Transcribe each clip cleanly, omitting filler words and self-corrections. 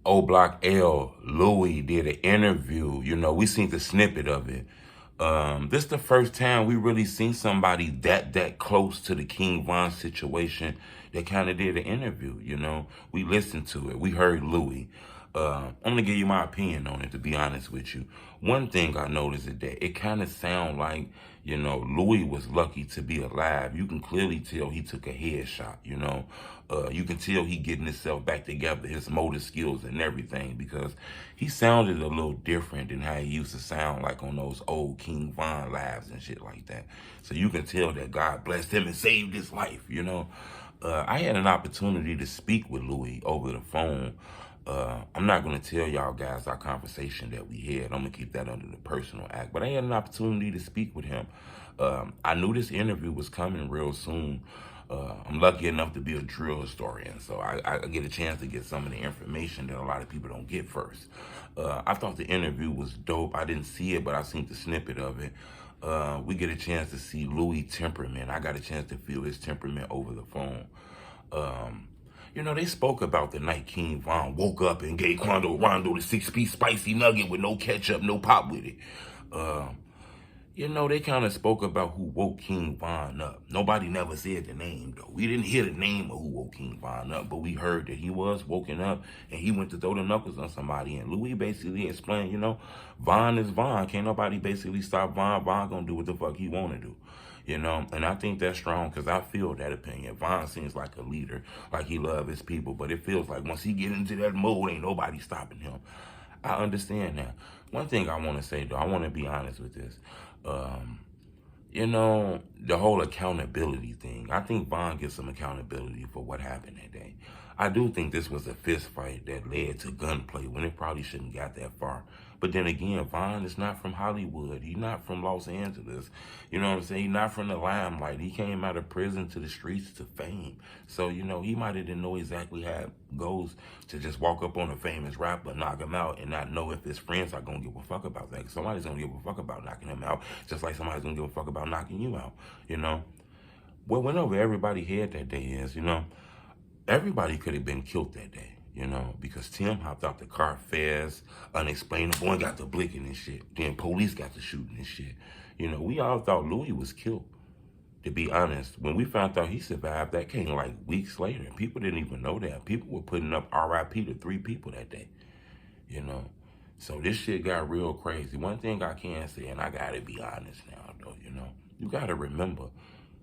Oblock Louie did an interview. You know, we seen the snippet of it. This the first time we really seen somebody that close to the KingVon situation that kind of did an interview. You know, we listened to it. We heard Louie. I'm gonna give you my opinion on it, to be honest with you. One thing I noticed is that it kind of sound like, you know, Louie was lucky to be alive. You can clearly tell he took a headshot, you know. You can tell he getting himself back together, his motor skills and everything, because he sounded a little different than how he used to sound like on those old KingVon lives and shit like that. So you can tell that God blessed him and saved his life, you know. I had an opportunity to speak with Louie over the phone. I'm not going to tell y'all guys our conversation that we had. I'm going to keep that under the personal act. But I had an opportunity to speak with him. I knew this interview was coming real soon. I'm lucky enough to be a drill historian, so I get a chance to get some of the information that a lot of people don't get first. I thought the interview was dope. I didn't see it, but I seen the snippet of it. We get a chance to see Louie' temperament. I got a chance to feel his temperament over the phone. You know, they spoke about the night KingVon woke up and gave Quando Rondo the 6-piece spicy nugget with no ketchup, no pop with it. You know, they kind of spoke about who woke KingVon up. Nobody never said the name, though. We didn't hear the name of who woke KingVon up, but we heard that he was woken up and he went to throw the knuckles on somebody. And Louie basically explained, you know, Von is Von. Can't nobody basically stop Von. Von gonna do what the fuck he want to do. You know, and I think that's strong because I feel that opinion. Von seems like a leader, like he loves his people, but it feels like once he get into that mode, ain't nobody stopping him. I understand that. One thing I want to say, though, I want to be honest with this. You know, the whole accountability thing. I think Von gets some accountability for what happened that day. I do think this was a fist fight that led to gunplay when it probably shouldn't got that far. But then again, Von is not from Hollywood. He's not from Los Angeles. You know what I'm saying? He's not from the limelight. He came out of prison to the streets to fame. So, you know, he might have didn't know exactly how it goes to just walk up on a famous rapper, knock him out, and not know if his friends are going to give a fuck about that. Somebody's going to give a fuck about knocking him out, just like somebody's going to give a fuck about knocking you out, you know? What went over everybody's head that day is, you know, everybody could have been killed that day, you know, because Tim hopped out the car fast, unexplainable, and got the blinking and shit. Then police got to shooting and shit. You know, we all thought Louie was killed. To be honest, when we found out he survived, that came like weeks later. People didn't even know that. People were putting up RIP to 3 people that day, you know. So this shit got real crazy. One thing I can say, and I gotta be honest now, though, you know, you gotta remember,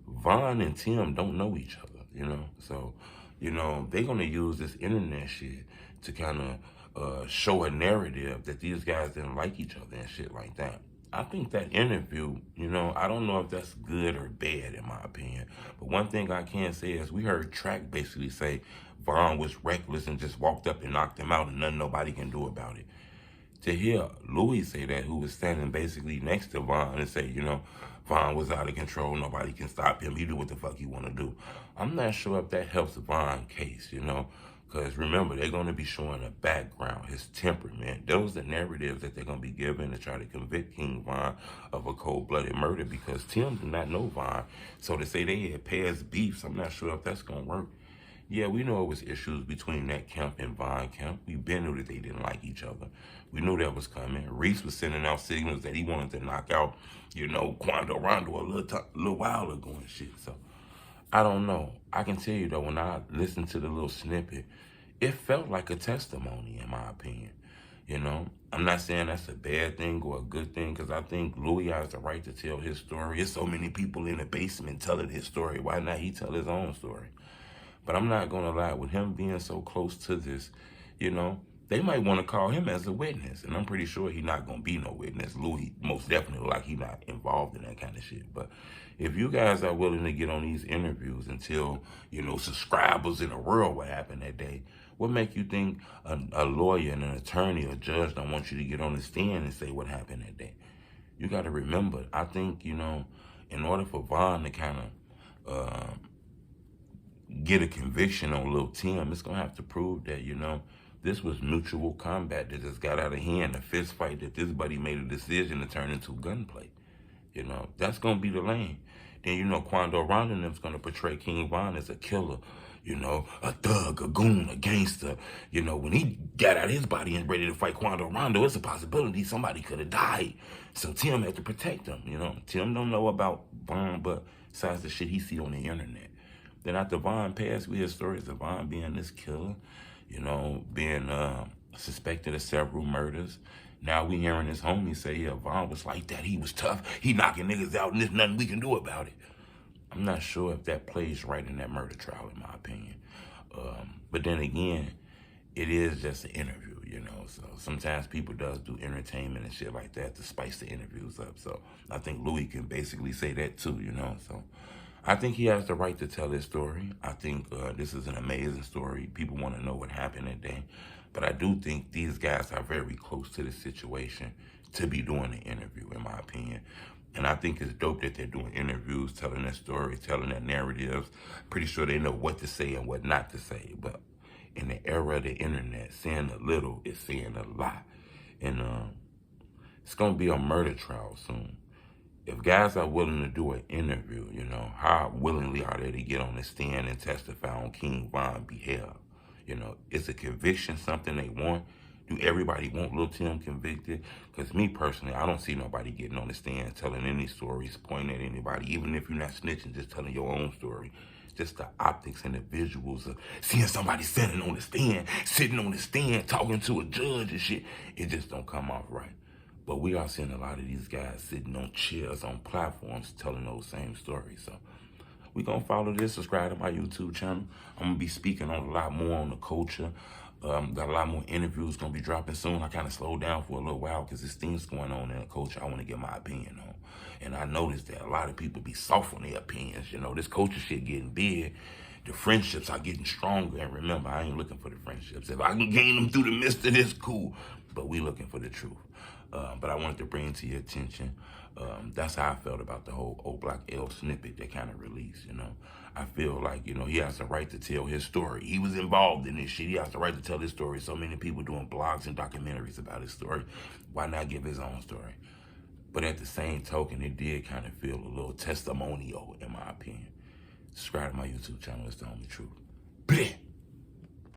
Von and Tim don't know each other, you know. So, you know, they're gonna use this internet shit to kind of show a narrative that these guys didn't like each other and shit like that. I think that interview, you know, I don't know if that's good or bad in my opinion. But one thing I can say is we heard Track basically say Von was reckless and just walked up and knocked him out and nothing nobody can do about it. To hear Louie say that, who was standing basically next to Von, and say, you know, Von was out of control, nobody can stop him, he do what the fuck he want to do. I'm not sure if that helps Von's case, you know, because remember, they're going to be showing a background, his temperament. Those are the narratives that they're going to be given to try to convict KingVon of a cold-blooded murder, because Tim did not know Von. So to say they had past beefs, I'm not sure if that's going to work. Yeah, we know it was issues between that camp and Von camp. We been knew that they didn't like each other. We knew that was coming. Reese was sending out signals that he wanted to knock out, you know, Quando Rondo a little while ago and shit. So, I don't know. I can tell you, though, when I listened to the little snippet, it felt like a testimony, in my opinion. You know, I'm not saying that's a bad thing or a good thing, because I think Louie has the right to tell his story. There's so many people in the basement telling his story. Why not he tell his own story? But I'm not going to lie, with him being so close to this, you know, they might want to call him as a witness. And I'm pretty sure he's not going to be no witness. Louie, most definitely, like, he's not involved in that kind of shit. But if you guys are willing to get on these interviews and tell, you know, subscribers in the world what happened that day, what make you think a lawyer and an attorney or judge don't want you to get on the stand and say what happened that day? You got to remember, I think, you know, in order for Von to kind of get a conviction on Lil Tim, it's going to have to prove that, you know, this was mutual combat that just got out of hand, a fist fight that this buddy made a decision to turn into gunplay. You know, that's going to be the lane. Then, you know, Quando Rondo is going to portray KingVon as a killer, you know, a thug, a goon, a gangster. You know, when he got out of his body and ready to fight Quando Rondo, it's a possibility somebody could have died. So Tim had to protect him, you know. Tim don't know about Von, but besides the shit he see on the internet. Then after Von passed, we hear stories of Von being this killer, you know, being suspected of several murders. Now we hearing his homie say, yeah, Von was like that. He was tough. He knocking niggas out and there's nothing we can do about it. I'm not sure if that plays right in that murder trial, in my opinion. But then again, it is just an interview, you know. So sometimes people does do entertainment and shit like that to spice the interviews up. So I think Louie can basically say that too, you know. So I think he has the right to tell his story. I think this is an amazing story. People want to know what happened that day. But I do think these guys are very close to the situation to be doing the interview, in my opinion. And I think it's dope that they're doing interviews, telling their story, telling their narratives. Pretty sure they know what to say and what not to say. But in the era of the internet, saying a little is saying a lot. And it's going to be a murder trial soon. If guys are willing to do an interview, you know, how willingly are they to get on the stand and testify on KingVon behalf? You know, is a conviction something they want? Do everybody want Lil Tim convicted? Because me personally, I don't see nobody getting on the stand telling any stories, pointing at anybody, even if you're not snitching, just telling your own story. Just the optics and the visuals of seeing somebody sitting on the stand, talking to a judge and shit, it just don't come off right. But we are seeing a lot of these guys sitting on chairs, on platforms, telling those same stories. So we gonna follow this, subscribe to my YouTube channel. I'm gonna be speaking on a lot more on the culture. Got a lot more interviews gonna be dropping soon. I kind of slowed down for a little while because there's things going on in the culture I want to get my opinion on. And I noticed that a lot of people be soft on their opinions. You know, this culture shit getting big. The friendships are getting stronger. And remember, I ain't looking for the friendships. If I can gain them through the midst of this, cool. But we looking for the truth. But I wanted to bring to your attention, that's how I felt about the whole Oblock L snippet that kind of released, you know. I feel like, you know, he has the right to tell his story. He was involved in this shit. He has the right to tell his story. So many people doing blogs and documentaries about his story. Why not give his own story? But at the same token, it did kind of feel a little testimonial, in my opinion. Subscribe to my YouTube channel. It's the only truth. Bleh.